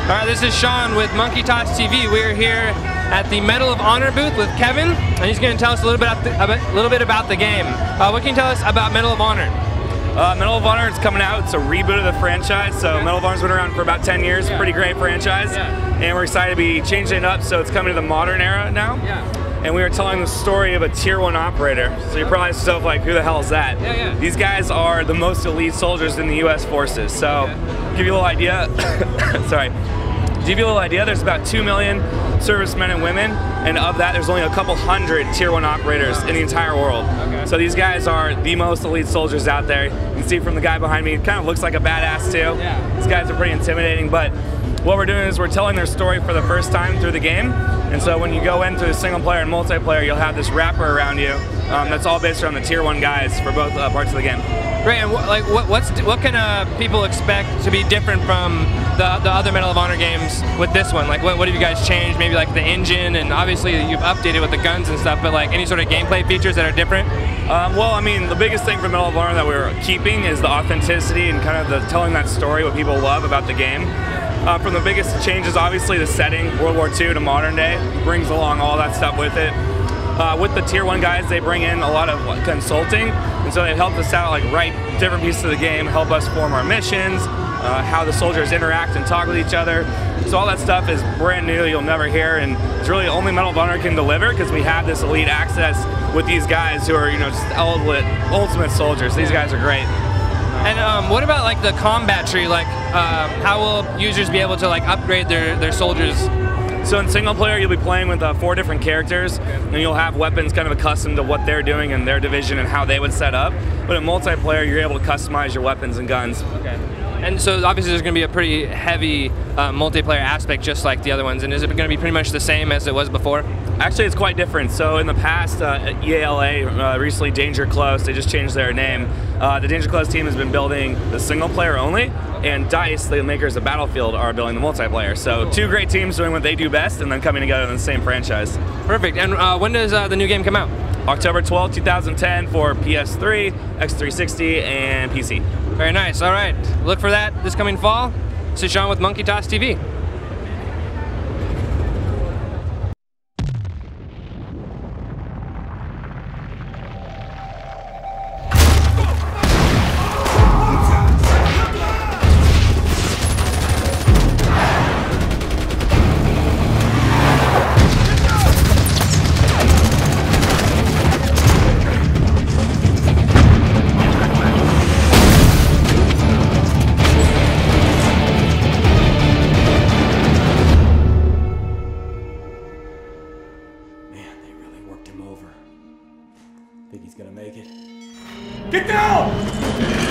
All right, this is Sean with MonkeyTossTV. We're here at the Medal of Honor booth with Kevin, and he's going to tell us a little bit about the game. What can you tell us about Medal of Honor? Medal of Honor is coming out. It's a reboot of the franchise. So Medal of Honor's been around for about 10 years. Pretty great franchise. And we're excited to be changing it up. So it's coming to the modern era now. And we are telling the story of a Tier 1 operator. So you're probably yourself like, who the hell is that? These guys are the most elite soldiers in the U.S. forces. So give you a little idea. Sorry. To give you a little idea, there's about 2 million servicemen and women, and of that, there's only a couple hundred Tier 1 operators in the entire world. So these guys are the most elite soldiers out there. You can see from the guy behind me, he kind of looks like a badass too. These guys are pretty intimidating, but what we're doing is we're telling their story for the first time through the game. And so when you go into the single player and multiplayer, you'll have this wrapper around you that's all based around the Tier 1 guys for both parts of the game. Great, and what can people expect to be different from the other Medal of Honor games with this one? Like what have you guys changed? Maybe like the engine, and obviously you've updated with the guns and stuff, but like any sort of gameplay features that are different? Well, I mean, the biggest thing for Medal of Honor that we're keeping is the authenticity and kind of the telling that story, what people love about the game. From the biggest changes, obviously the setting, World War II to modern day, brings along all that stuff with it. With the Tier 1 guys, they bring in a lot of consulting, and so they've helped us out, like write different pieces of the game, help us form our missions, how the soldiers interact and talk with each other. So all that stuff is brand new, you'll never hear, and it's really only Medal of Honor can deliver because we have this elite access with these guys who are, you know, just ultimate soldiers. These guys are great. And what about like the combat tree? Like, how will users be able to like upgrade their soldiers? So in single player, you'll be playing with 4 different characters, and you'll have weapons kind of accustomed to what they're doing in their division and how they would set up. But in multiplayer, you're able to customize your weapons and guns. And so obviously there's going to be a pretty heavy multiplayer aspect just like the other ones, and is it going to be pretty much the same as it was before? Actually, it's quite different. So in the past, EALA, recently Danger Close, they just changed their name. The Danger Close team has been building the single player only, and DICE, the makers of Battlefield, are building the multiplayer. So 2 great teams doing what they do best and then coming together in the same franchise. Perfect. And when does the new game come out? October 12, 2010 for PS3, X360, and PC. Very nice. All right. Look for that this coming fall. This is Sean with MonkeyTossTV. Think he's gonna make it? Get down!